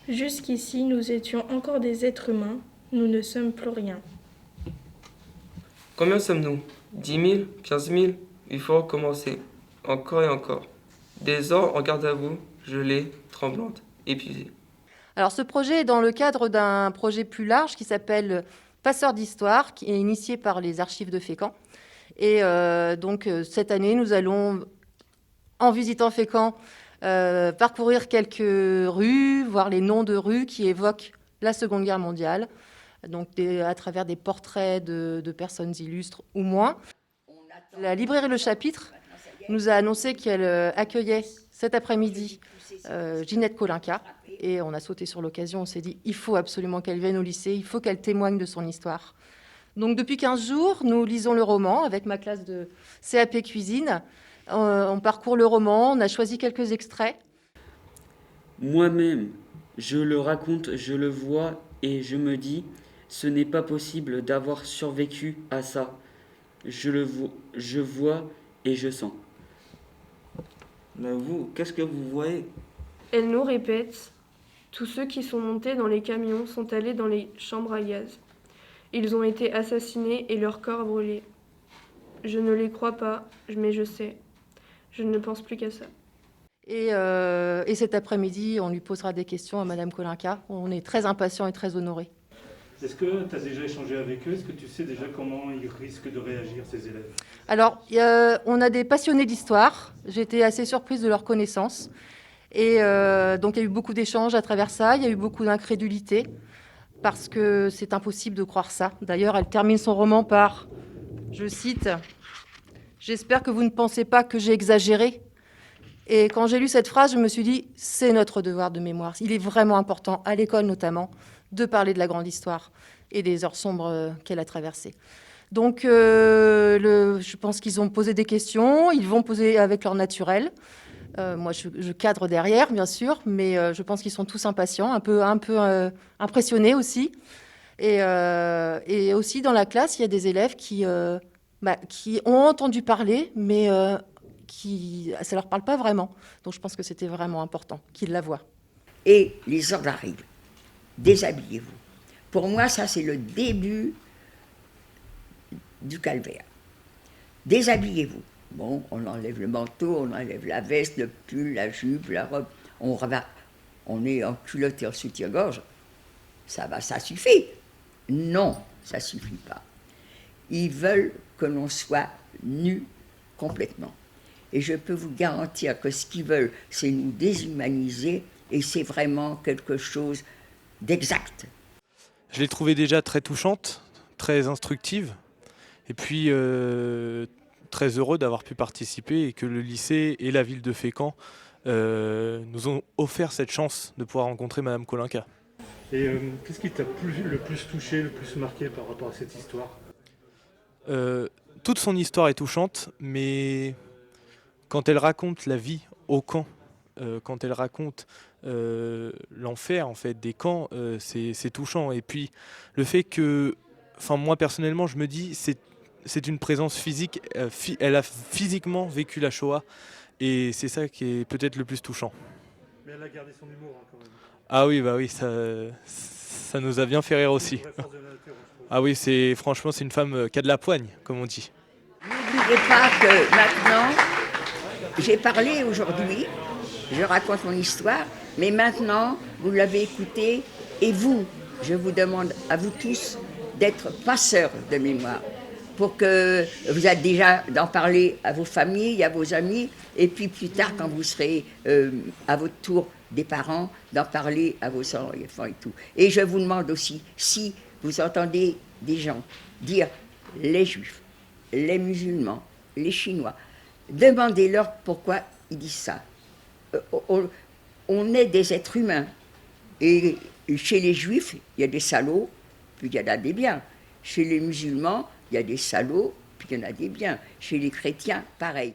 Jusqu'ici, nous étions encore des êtres humains, nous ne sommes plus rien. Combien sommes-nous? 10 000? 15 000? Il faut recommencer. Encore et encore. Des ans en garde à vous, gelée, tremblante, épuisée. Alors ce projet est dans le cadre d'un projet plus large qui s'appelle Passeurs d'Histoire, qui est initié par les archives de Fécamp. Et donc cette année, nous allons, en visitant Fécamp, parcourir quelques rues, voir les noms de rues qui évoquent la Seconde Guerre mondiale, donc à travers des portraits de personnes illustres ou moins. La librairie Le Chapitre nous a annoncé qu'elle accueillait cet après-midi Ginette Kolinka, et on a sauté sur l'occasion, on s'est dit il faut absolument qu'elle vienne au lycée, il faut qu'elle témoigne de son histoire. Donc depuis 15 jours, nous lisons le roman avec ma classe de CAP Cuisine. On parcourt le roman, on a choisi quelques extraits. Moi-même, je le raconte, je le vois et je me dis, ce n'est pas possible d'avoir survécu à ça. Je vois et je sens. Mais vous, qu'est-ce que vous voyez? Elle nous répète, tous ceux qui sont montés dans les camions sont allés dans les chambres à gaz. Ils ont été assassinés et leurs corps brûlés. Je ne les crois pas, mais je sais. Je ne pense plus qu'à ça. Et cet après-midi, on lui posera des questions à Madame Kolinka. On est très impatients et très honorés. Est-ce que tu as déjà échangé avec eux? Est-ce que tu sais déjà comment ils risquent de réagir, ces élèves? Alors, on a des passionnés d'histoire. J'ai été assez surprise de leur connaissance. Et donc, il y a eu beaucoup d'échanges à travers ça. Il y a eu beaucoup d'incrédulité, parce que c'est impossible de croire ça. D'ailleurs, elle termine son roman par, je cite, « J'espère que vous ne pensez pas que j'ai exagéré ». Et quand j'ai lu cette phrase, je me suis dit, c'est notre devoir de mémoire. Il est vraiment important, à l'école notamment, de parler de la grande histoire et des heures sombres qu'elle a traversées. Donc, je pense qu'ils ont posé des questions, ils vont poser avec leur naturel. Moi, je cadre derrière, bien sûr, mais je pense qu'ils sont tous impatients, un peu impressionnés aussi. Et aussi, dans la classe, il y a des élèves qui ont entendu parler, mais ça ne leur parle pas vraiment. Donc, je pense que c'était vraiment important qu'ils la voient. Et les ordres arrivent. Déshabillez-vous. Pour moi, ça, c'est le début du calvaire. Déshabillez-vous. Bon, on enlève le manteau, on enlève la veste, le pull, la jupe, la robe. On est en culotte et en soutien-gorge. Ça suffit. Non, ça ne suffit pas. Ils veulent que l'on soit nu complètement. Et je peux vous garantir que ce qu'ils veulent, c'est nous déshumaniser, et c'est vraiment quelque chose d'exact. Je l'ai trouvée déjà très touchante, très instructive, et puis très heureux d'avoir pu participer et que le lycée et la ville de Fécamp nous ont offert cette chance de pouvoir rencontrer Madame Kolinka. Et qu'est-ce qui t'a le plus touché, le plus marqué par rapport à cette histoire? Toute son histoire est touchante, mais quand elle raconte la vie au camp, quand elle raconte l'enfer en fait des camps, c'est touchant. Et puis le fait que, moi personnellement, je me dis c'est une présence physique. Elle a physiquement vécu la Shoah, et c'est ça qui est peut-être le plus touchant. Mais elle a gardé son humour quand même. Ah oui, bah oui, ça nous a bien fait rire aussi. Ah oui, franchement, c'est une femme qui a de la poigne, comme on dit. N'oubliez pas que maintenant, j'ai parlé aujourd'hui, je raconte mon histoire, mais maintenant, vous l'avez écouté, et vous, je vous demande à vous tous d'être passeurs de mémoire, pour que vous êtes déjà d'en parler à vos familles, à vos amis, et puis plus tard, quand vous serez à votre tour des parents, d'en parler à vos enfants et tout. Et je vous demande aussi, si vous entendez des gens dire les Juifs, les musulmans, les Chinois, demandez-leur pourquoi ils disent ça. On est des êtres humains. Et chez les Juifs, il y a des salauds, puis il y en a des biens. Chez les musulmans, il y a des salauds, puis il y en a des biens. Chez les chrétiens, pareil.